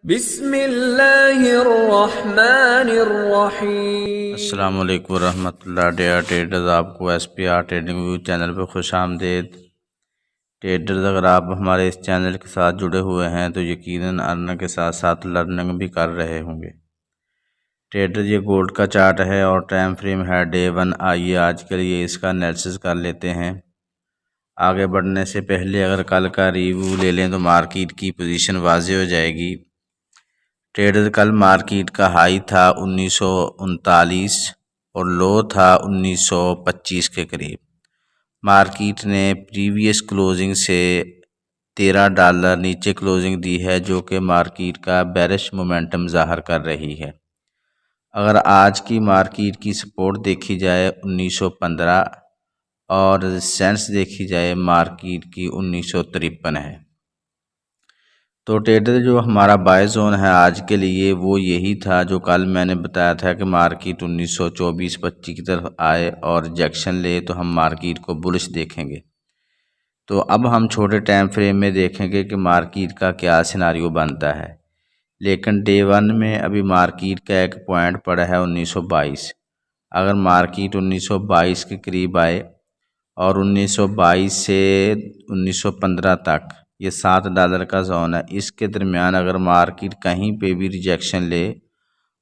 बिस्मिल्लाहिर्रहमानिर्रहीम। अस्सलाम वालेकुम रहमतुल्लाह। डेयर ट्रेडर्स, आपको SPR ट्रेडिंग व्यू चैनल पर खुश आमदेद। ट्रेडर्स, अगर आप हमारे इस चैनल के साथ जुड़े हुए हैं तो यकीनन अर्निंग के साथ साथ लर्निंग भी कर रहे होंगे। ट्रेडर्स, ये गोल्ड का चार्ट है और टाइम फ्रेम है डे 1। आइए आज के लिए इसका एनालिसिस कर लेते हैं। आगे बढ़ने से पहले अगर कल का रिव्यू ले लें तो मार्केट की पोजीशन वाज़ेह हो जाएगी। ट्रेडर, कल मार्केट का हाई था 1939 और लो था 1925 के करीब। मार्केट ने प्रीवियस क्लोजिंग से $13 नीचे क्लोजिंग दी है, जो कि मार्केट का बेरिश मोमेंटम ज़ाहिर कर रही है। अगर आज की मार्केट की सपोर्ट देखी जाए 1915 और रेजिस्टेंस देखी जाए मार्केट की 1953 है। तो ट्रेडर, जो हमारा बाय जोन है आज के लिए वो यही था जो कल मैंने बताया था कि मार्केट 1924-25 की तरफ आए और रिजेक्शन ले तो हम मार्केट को बुलिश देखेंगे। तो अब हम छोटे टाइम फ्रेम में देखेंगे कि मार्केट का क्या सिनारियो बनता है। लेकिन डे 1 में अभी मार्केट का एक पॉइंट पड़ा है 1922। अगर मार्केट 1922 के करीब आए और 1922 से 1915 तक ये $7 का जोन है, इसके दरमियान अगर मार्केट कहीं पे भी रिजेक्शन ले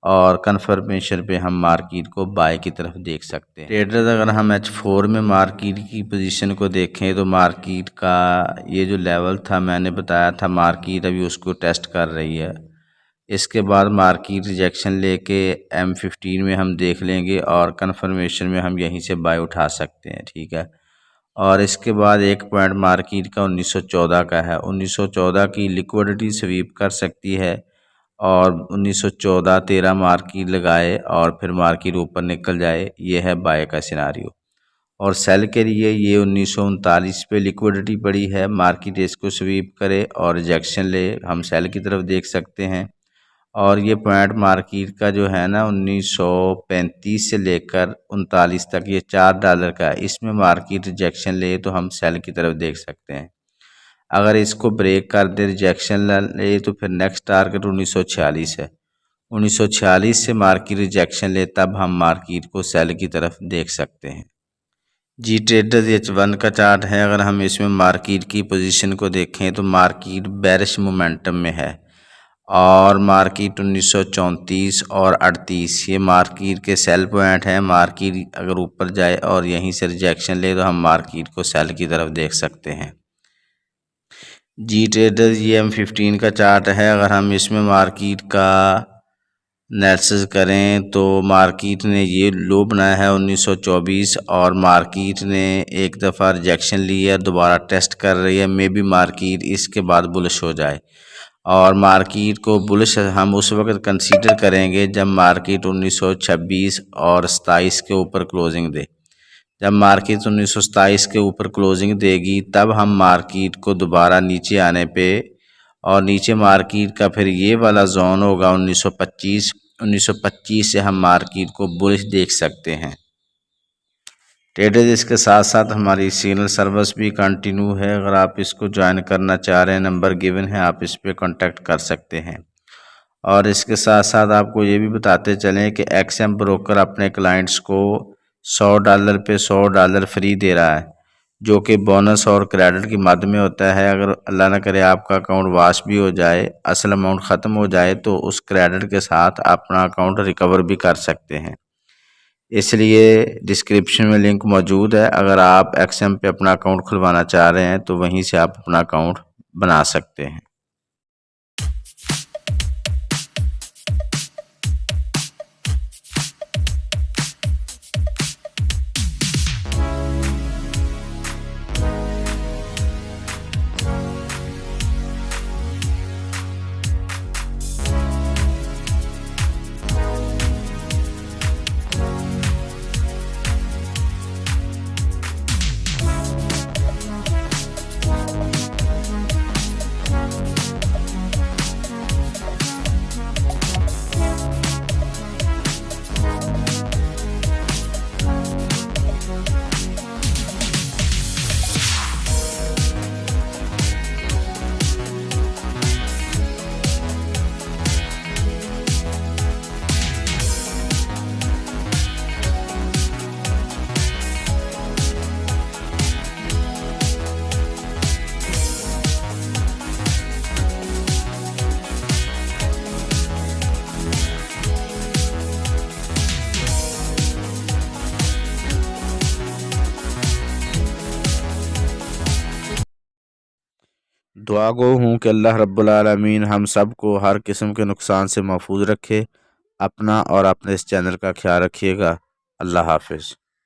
और कन्फर्मेशन पे हम मार्केट को बाय की तरफ देख सकते हैं। ट्रेडर्स, अगर हम H4 में मार्केट की पोजीशन को देखें तो मार्केट का ये जो लेवल था मैंने बताया था, मार्केट अभी उसको टेस्ट कर रही है। इसके बाद मार्केट रिजेक्शन लेके M15 में हम देख लेंगे और कन्फर्मेशन में हम यहीं से बाय उठा सकते हैं, ठीक है। और इसके बाद एक पॉइंट मार्केट का 1914 का है। 1914 की लिक्विडिटी स्वीप कर सकती है और 1914-13 मार्केट लगाए और फिर मार्केट ऊपर निकल जाए, ये है बाय का सिनारियो। और सेल के लिए ये 1939 पे लिक्विडिटी पड़ी है, मार्केट इसको स्वीप करे और रिजेक्शन ले, हम सेल की तरफ देख सकते हैं। और ये पॉइंट मार्केट का जो है ना 1935 से लेकर 39 तक ये $4 का, इसमें मार्केट रिजेक्शन ले तो हम सेल की तरफ देख सकते हैं। अगर इसको ब्रेक कर दे, रिजेक्शन ले, तो फिर नेक्स्ट टारगेट 1946 है। 1946 से मार्केट रिजेक्शन ले तब हम मार्केट को सेल की तरफ देख सकते हैं। जी ट्रेडर्स, H1 का चार्ट है। अगर हम इसमें मार्केट की पोजीशन को देखें तो मार्केट बेरिश मोमेंटम में है और मार्केट 1934 और 38 ये मार्केट के सेल पॉइंट हैं। मार्केट अगर ऊपर जाए और यहीं से रिजेक्शन ले तो हम मार्केट को सेल की तरफ देख सकते हैं। जी ट्रेडर्स, ये M15 का चार्ट है। अगर हम इसमें मार्केट का एनालिसिस करें तो मार्केट ने ये लो बनाया है 1924 और मार्केट ने एक दफ़ा रिजेक्शन ली है, दोबारा टेस्ट कर रही है। मे बी मार्केट इसके बाद बुलिश हो जाए और मार्केट को बुलिश हम उस वक्त कंसीडर करेंगे जब मार्केट 1926 और 27 के ऊपर क्लोजिंग दे। जब मार्केट 1927 के ऊपर क्लोजिंग देगी तब हम मार्केट को दोबारा नीचे आने पे और नीचे मार्केट का फिर ये वाला जोन होगा 1925 से हम मार्केट को बुलिश देख सकते हैं। ट्रेडर्स, इसके साथ साथ हमारी सिग्नल सर्विस भी कंटिन्यू है। अगर आप इसको ज्वाइन करना चाह रहे हैं, नंबर गिवन है, आप इस पर कांटेक्ट कर सकते हैं। और इसके साथ साथ आपको ये भी बताते चलें कि XM ब्रोकर अपने क्लाइंट्स को $100 पे $100 फ्री दे रहा है, जो कि बोनस और क्रेडिट की मद में होता है। अगर अल्लाह ना करे आपका अकाउंट वॉश भी हो जाए, असल अमाउंट ख़त्म हो जाए, तो उस क्रेडिट के साथ अपना अकाउंट रिकवर भी कर सकते हैं। इसलिए डिस्क्रिप्शन में लिंक मौजूद है। अगर आप XM पे अपना अकाउंट खुलवाना चाह रहे हैं तो वहीं से आप अपना अकाउंट बना सकते हैं। दुआ गो हूँ कि अल्लाह रब्बुल आलमीन हम सब को हर किस्म के नुकसान से महफूज रखे। अपना और अपने इस चैनल का ख्याल रखिएगा। अल्लाह हाफिज़।